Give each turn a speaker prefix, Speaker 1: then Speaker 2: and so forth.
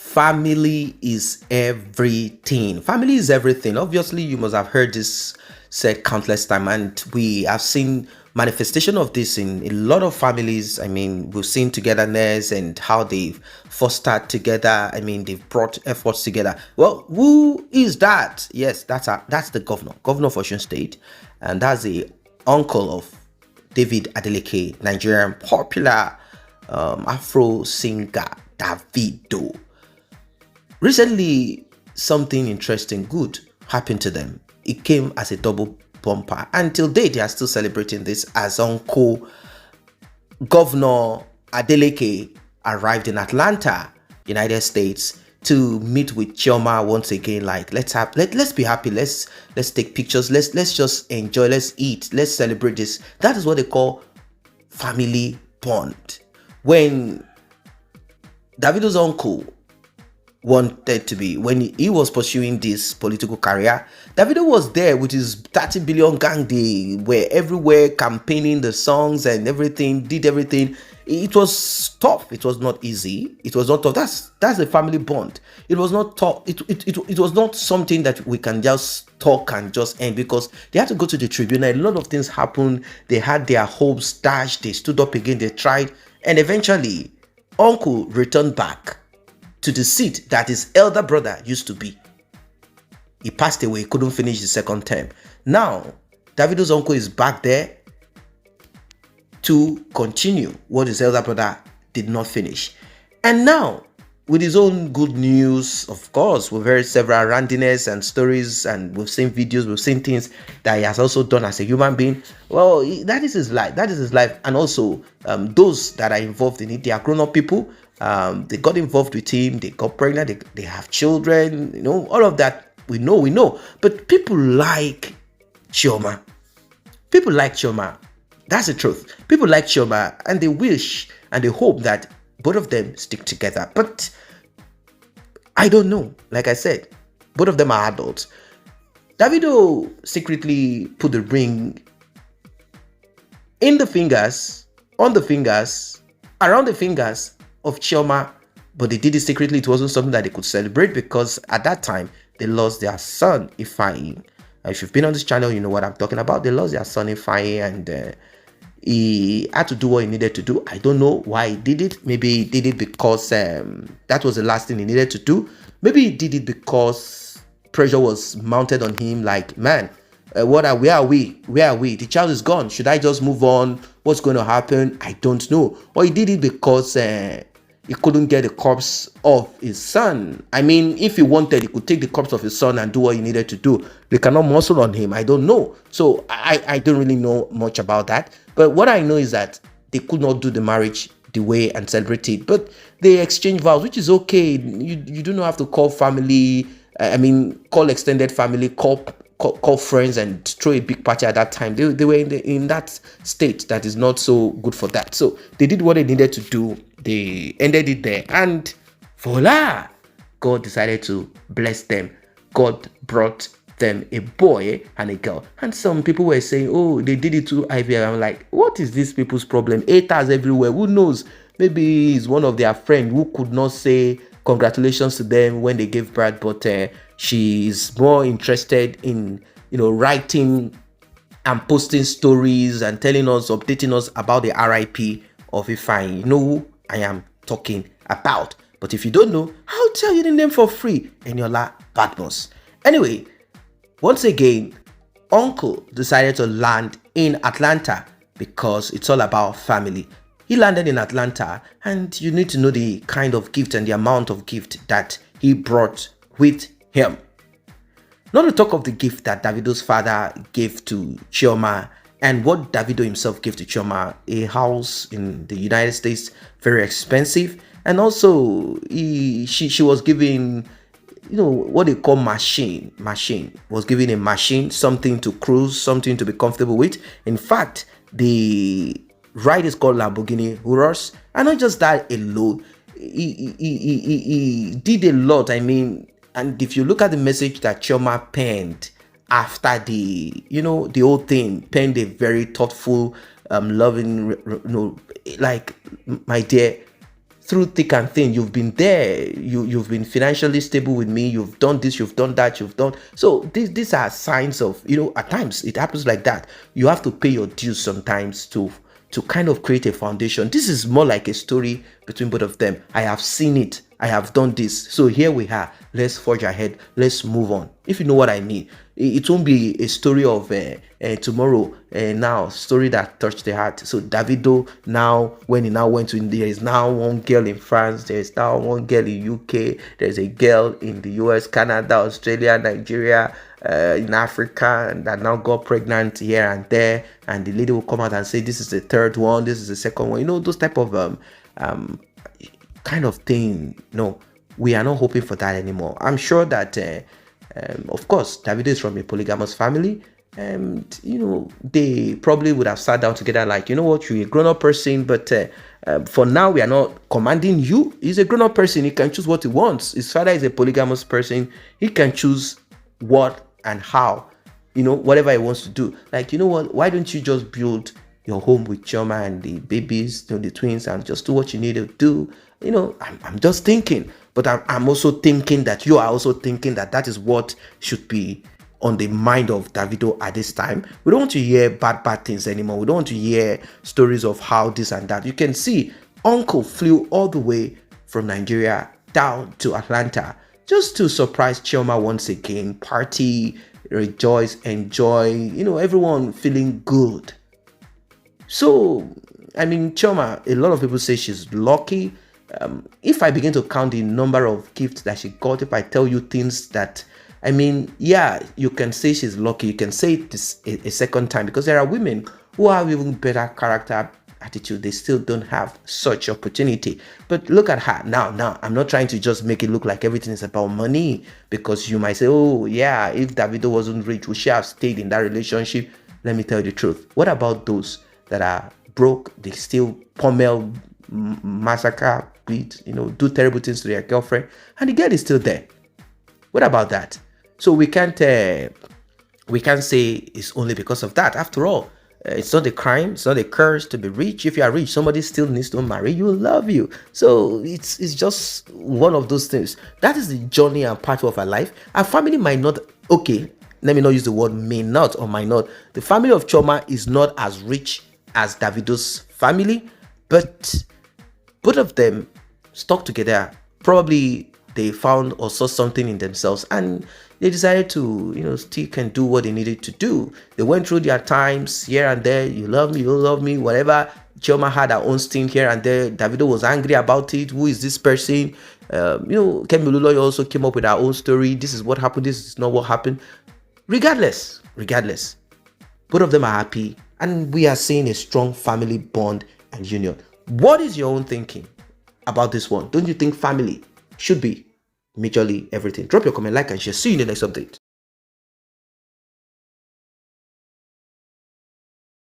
Speaker 1: Family is everything. Family is everything. Obviously, you must have heard this said countless times, and we have seen manifestation of this in a lot of families. I mean, we've seen togetherness and how they've fostered together. I mean, they've brought efforts together. Well, who is that? Yes, that's the governor of Osun State, and that's the uncle of David Adeleke, Nigerian popular Afro singer Davido. Recently, something interesting, good happened to them. It came as a double bumper. Until date, they are still celebrating this as Uncle Governor Adeleke arrived in Atlanta, United States, to meet with Chioma once again. Like, let's be happy. Let's take pictures. Let's just enjoy. Let's eat. Let's celebrate this. That is what they call family bond. When Davido's uncle wanted to be, when he was pursuing this political career, Davido was there with his 30 billion gang. They were everywhere campaigning the songs and everything, did everything. It was tough. It was not easy. It was not tough. That's a family bond. It was not tough. It was not something that we can just talk and just end, because they had to go to the tribunal. A lot of things happened. They had their hopes dashed. They stood up again. They tried, and eventually uncle returned back to the seat that his elder brother used to be. He passed away, he couldn't finish the second term. Now, Davido's uncle is back there to continue what his elder brother did not finish. And now, with his own good news, of course, we've heard several randomness and stories, and we've seen videos, we've seen things that he has also done as a human being. Well, that is his life. That is his life. And also, those that are involved in it, they are grown-up people. They got involved with him, they got pregnant, they have children, all of that we know. But people like Chioma. People like Chioma. That's the truth. People like Chioma, and they wish and they hope that both of them stick together. But I don't know. Like I said, both of them are adults. Davido secretly put the ring in the fingers, on the fingers, around the fingers of Chioma, but they did it secretly. It wasn't something that they could celebrate, because at that time they lost their son Ifeanyi. If you've been on this channel, you know what I'm talking about. They lost their son Ifeanyi, and he had to do what he needed to do. I don't know why he did it. Maybe he did it because that was the last thing he needed to do. Maybe he did it because pressure was mounted on him. Like, man, where are we? The child is gone. Should I just move on? What's going to happen? I don't know. Or he did it because he couldn't get the corpse of his son. I mean, if he wanted, he could take the corpse of his son and do what he needed to do. They cannot muscle on him. I don't know. So I don't really know much about that. But what I know is that they could not do the marriage the way and celebrate it. But they exchange vows, which is okay. You do not have to call family. Call extended family, call friends and throw a big party at that time. They were in that state that is not so good for that. So they did what they needed to do. They ended it there, and voila, God decided to bless them. God brought them a boy and a girl. And some people were saying, oh, they did it to IVF. I'm like, what is these people's problem? Haters everywhere. Who knows? Maybe it's one of their friends who could not say congratulations to them when they gave birth, but she is more interested in writing and posting stories and telling us, updating us about the RIP of Ifeanyi. You know who I am talking about. But if you don't know, I'll tell you the name for free. Eniola Badmus. Anyway, once again, Uncle decided to land in Atlanta because it's all about family. He landed in Atlanta, and you need to know the kind of gift and the amount of gift that he brought with him. Not to talk of the gift that Davido's father gave to Chioma, and what Davido himself gave to Chioma: a house in the United States, very expensive, and also she was given, what they call machine, was given a machine, something to cruise, something to be comfortable with. In fact, the ride is called Lamborghini Urus, and not just that alone, he did a lot. I mean, and if you look at the message that Chioma penned after the whole thing, penned a very thoughtful, loving, like, my dear, through thick and thin. You've been there. You've been financially stable with me. You've done this. You've done that. You've done so. These are signs of, at times it happens like that. You have to pay your dues sometimes to kind of create a foundation. This is more like a story between both of them. I have seen it. I have done this. So here we are. Let's forge ahead. Let's move on. If you know what I mean. It won't be a story of tomorrow, now, story that touched the heart. So Davido, now, when he now went to India, there is now one girl in France, there is now one girl in UK, there's a girl in the US, Canada, Australia, Nigeria, in Africa, and that now got pregnant here and there, and the lady will come out and say, this is the third one, this is the second one. Those type of kind of thing. No, we are not hoping for that anymore. I'm sure that of course, Davido is from a polygamous family, and they probably would have sat down together like, what, you're a grown-up person, but for now we are not commanding you. He's a grown-up person. He can choose what he wants. His father is a polygamous person. He can choose what and how, whatever he wants to do. Like, what, why don't you just build your home with Chioma and the babies, the twins, and just do what you need to do? I'm just thinking. But I'm also thinking that you are also thinking that is what should be on the mind of Davido at this time. We don't want to hear bad things anymore. We don't want to hear stories of how this and that. You can see Uncle flew all the way from Nigeria down to Atlanta just to surprise Chioma once again. Party, rejoice, enjoy, everyone feeling good. So, Chioma, a lot of people say she's lucky. If I begin to count the number of gifts that she got, if I tell you things that, yeah, you can say she's lucky. You can say it this a second time, because there are women who have even better character, attitude. They still don't have such opportunity. But look at her now. I'm not trying to just make it look like everything is about money, because you might say, oh yeah, if Davido wasn't rich, would she have stayed in that relationship? Let me tell you the truth. What about those that are broke? They still pummel, massacre, beat, do terrible things to their girlfriend, and the girl is still there. What about that? So we can't say it's only because of that. After all, it's not a crime, it's not a curse to be rich. If you are rich, somebody still needs to marry you, love you. So it's just one of those things. That is the journey and part of our life. Our family might not, okay, let me not use the word may not or might not. The family of Chioma is not as rich as Davido's family, but both of them stuck together. Probably they found or saw something in themselves, and they decided to, stick and do what they needed to do. They went through their times here and there. You love me, you don't love me, whatever. Chioma had her own sting here and there. Davido was angry about it. Who is this person? Kemi Olunloyo also came up with her own story. This is what happened. This is not what happened. Regardless, both of them are happy, and we are seeing a strong family bond and union. What is your own thinking about this one? Don't you think family should be majorly everything? Drop your comment, like, and share. See you in the next update.